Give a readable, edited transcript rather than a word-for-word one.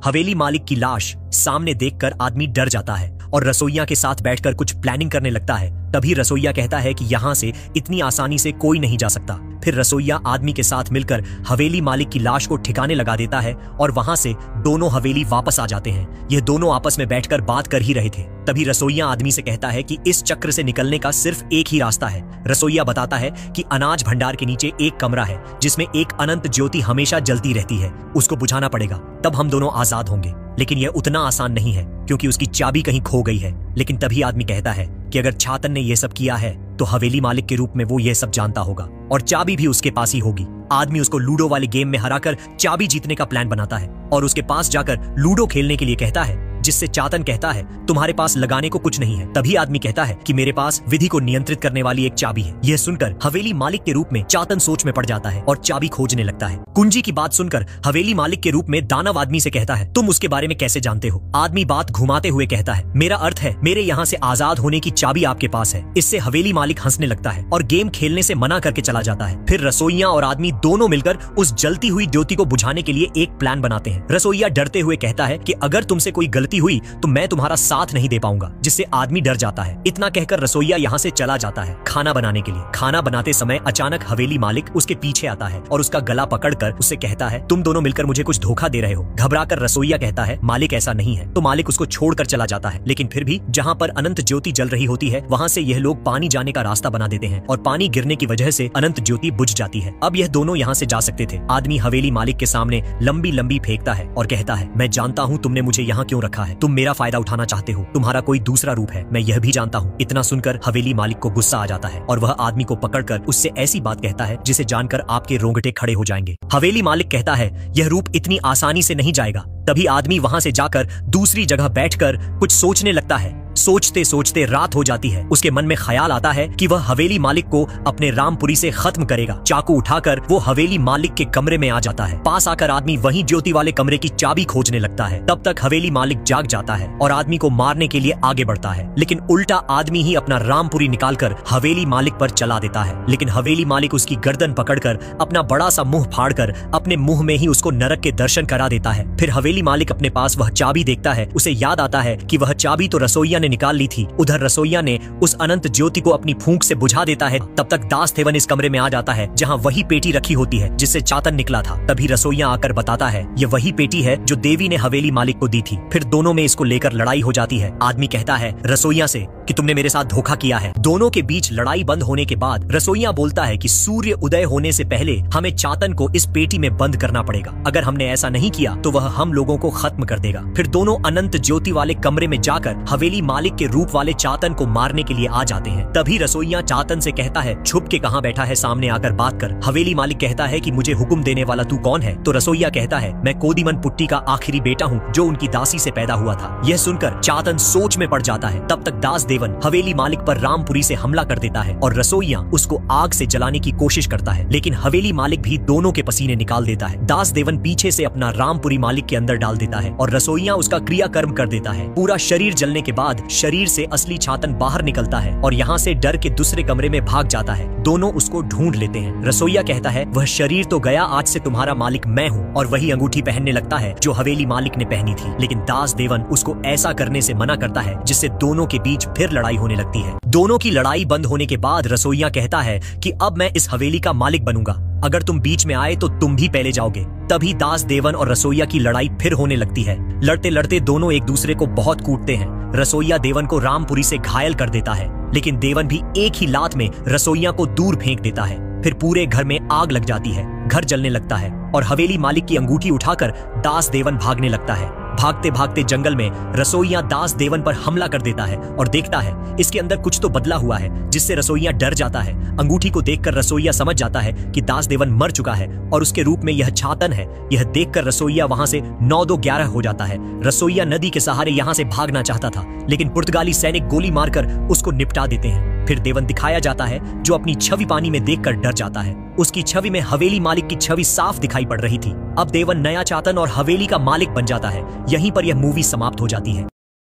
हवेली मालिक की लाश सामने देखकर आदमी डर जाता है और रसोइया के साथ बैठकर कुछ प्लानिंग करने लगता है। तभी रसोइया कहता है कि यहाँ से इतनी आसानी से कोई नहीं जा सकता। फिर रसोइया आदमी के साथ मिलकर हवेली मालिक की लाश को ठिकाने लगा देता है और वहां से दोनों हवेली वापस आ जाते हैं। ये दोनों आपस में बैठकर बात कर ही रहे थे। तभी रसोइया आदमी से कहता है कि इस चक्र से निकलने का सिर्फ एक ही रास्ता है। रसोइया बताता है कि अनाज भंडार के नीचे एक कमरा है जिसमें एक अनंत ज्योति हमेशा जलती रहती है, उसको बुझाना पड़ेगा, तब हम दोनों आजाद होंगे। लेकिन यह उतना आसान नहीं है क्योंकि उसकी चाबी कहीं खो गई है। लेकिन तभी आदमी कहता है कि अगर छातन ने यह सब किया है तो हवेली मालिक के रूप में वो यह सब जानता होगा और चाबी भी उसके पास ही होगी। आदमी उसको लूडो वाले गेम में हराकर चाबी जीतने का प्लान बनाता है और उसके पास जाकर लूडो खेलने के लिए कहता है, जिससे चातन कहता है तुम्हारे पास लगाने को कुछ नहीं है। तभी आदमी कहता है कि मेरे पास विधि को नियंत्रित करने वाली एक चाबी है। यह सुनकर हवेली मालिक के रूप में चातन सोच में पड़ जाता है और चाबी खोजने लगता है। कुंजी की बात सुनकर हवेली मालिक के रूप में दानव आदमी से कहता है, तुम उसके बारे में कैसे जानते हो? आदमी बात घुमाते हुए कहता है, मेरा अर्थ है मेरे यहाँ से आजाद होने की चाबी आपके पास है। इससे हवेली मालिक हंसने लगता है और गेम खेलने से मना करके चला जाता है। फिर रसोइया और आदमी दोनों मिलकर उस जलती हुई ज्योति को बुझाने के लिए एक प्लान बनाते हैं। रसोइया डरते हुए कहता है कि अगर तुमसे कोई गलती हुई तो मैं तुम्हारा साथ नहीं दे पाऊंगा, जिससे आदमी डर जाता है। इतना कहकर रसोइया यहाँ से चला जाता है खाना बनाने के लिए। खाना बनाते समय अचानक हवेली मालिक उसके पीछे आता है और उसका गला पकड़कर उससे कहता है, तुम दोनों मिलकर मुझे कुछ धोखा दे रहे हो। घबराकर रसोइया कहता है, मालिक ऐसा नहीं है। तो मालिक उसको छोड़कर चला जाता है। लेकिन फिर भी जहाँ पर अनंत ज्योति जल रही होती है वहाँ से यह लोग पानी जाने का रास्ता बना देते हैं और पानी गिरने की वजह से अनंत ज्योति बुझ जाती है। अब यह दोनों यहाँ से जा सकते थे। आदमी हवेली मालिक के सामने लंबी लंबी फेंकता है और कहता है, मैं जानता हूँ तुमने मुझे यहाँ क्यों रखा है। तुम मेरा फायदा उठाना चाहते हो। तुम्हारा कोई दूसरा रूप है, मैं यह भी जानता हूँ। इतना सुनकर हवेली मालिक को गुस्सा आ जाता है और वह आदमी को पकड़कर उससे ऐसी बात कहता है जिसे जानकर आपके रोंगटे खड़े हो जाएंगे। हवेली मालिक कहता है, यह रूप इतनी आसानी से नहीं जाएगा। तभी आदमी वहां से जाकर दूसरी जगह बैठकर कुछ सोचने लगता है। सोचते सोचते रात हो जाती है। उसके मन में ख्याल आता है कि वह हवेली मालिक को अपने रामपुरी से खत्म करेगा। चाकू उठाकर वो हवेली मालिक के कमरे में आ जाता है। पास आकर आदमी वहीं ज्योति वाले कमरे की चाबी खोजने लगता है। तब तक हवेली मालिक जाग जाता है और आदमी को मारने के लिए आगे बढ़ता है। लेकिन उल्टा आदमी ही अपना रामपुरी निकालकर हवेली मालिक पर चला देता है। लेकिन हवेली मालिक उसकी गर्दन पकड़कर अपना बड़ा सा मुंह फाड़कर अपने मुंह में ही उसको नरक के दर्शन करा देता है। फिर हवेली मालिक अपने पास वह चाबी देखता है। उसे याद आता है कि वह चाबी तो रसोइया ने निकाल ली थी। उधर रसोइया ने उस अनंत ज्योति को अपनी फूंक से बुझा देता है। तब तक दास देवन इस कमरे में आ जाता है जहां वही पेटी रखी होती है जिससे चातन निकला था। तभी रसोइया आकर बताता है, ये वही पेटी है जो देवी ने हवेली मालिक को दी थी। फिर दोनों में इसको लेकर लड़ाई हो जाती है। आदमी कहता है रसोइया से कि तुमने मेरे साथ धोखा किया है। दोनों के बीच लड़ाई बंद होने के बाद रसोइया बोलता है कि सूर्य उदय होने से पहले हमें चातन को इस पेटी में बंद करना पड़ेगा। अगर हमने ऐसा नहीं किया तो वह हम लोगों को खत्म कर देगा। फिर दोनों अनंत ज्योति वाले कमरे में जाकर हवेली मालिक के रूप वाले चातन को मारने के लिए आ जाते हैं। तभी रसोइया चातन से कहता है, छुप के कहां बैठा है, सामने आकर बात कर। हवेली मालिक कहता है कि मुझे हुक्म देने वाला तू कौन है? तो रसोइया कहता है, मैं कोदीमन पुट्टी का आखिरी बेटा हूँ जो उनकी दासी से पैदा हुआ था। यह सुनकर चातन सोच में पड़ जाता है। तब तक दास देवन हवेली मालिक पर रामपुरी से हमला कर देता है और रसोइया उसको आग से जलाने की कोशिश करता है। लेकिन हवेली मालिक भी दोनों के पसीने निकाल देता है। दास देवन पीछे से अपना रामपुरी मालिक के अंदर डाल देता है और रसोइया उसका क्रियाकर्म कर देता है। पूरा शरीर जलने के बाद शरीर से असली चातन बाहर निकलता है और यहाँ से डर के दूसरे कमरे में भाग जाता है। दोनों उसको ढूंढ लेते हैं। रसोइया कहता है, वह शरीर तो गया, आज से तुम्हारा मालिक मैं हूँ, और वही अंगूठी पहनने लगता है जो हवेली मालिक ने पहनी थी। लेकिन दास देवन उसको ऐसा करने से मना करता है जिससे दोनों के बीच फिर लड़ाई होने लगती है। दोनों की लड़ाई बंद होने के बाद रसोइया कहता है कि अब मैं इस हवेली का मालिक बनूंगा, अगर तुम बीच में आए तो तुम भी पहले जाओगे। तभी दास देवन और रसोइया की लड़ाई फिर होने लगती है। लड़ते लड़ते दोनों एक दूसरे को बहुत कूटते हैं। रसोइया देवन को रामपुरी से घायल कर देता है, लेकिन देवन भी एक ही लात में रसोइया को दूर फेंक देता है। फिर पूरे घर में आग लग जाती है, घर जलने लगता है और हवेली मालिक की अंगूठी उठाकर दास देवन भागने लगता है। भागते भागते जंगल में रसोइया दास देवन पर हमला कर देता है और देखता है इसके अंदर कुछ तो बदला हुआ है, जिससे रसोइया डर जाता है। अंगूठी को देखकर रसोइया समझ जाता है कि दास देवन मर चुका है और उसके रूप में यह छातन है। यह देखकर रसोइया वहां से 9-2-11 हो जाता है। रसोइया नदी के सहारे यहाँ से भागना चाहता था, लेकिन पुर्तगाली सैनिक गोली मारकर उसको निपटा देते हैं। फिर देवन दिखाया जाता है जो अपनी छवि पानी में देखकर डर जाता है। उसकी छवि में हवेली मालिक की छवि साफ दिखाई पड़ रही थी। अब देवन नया चातन और हवेली का मालिक बन जाता है। यहीं पर यह मूवी समाप्त हो जाती है।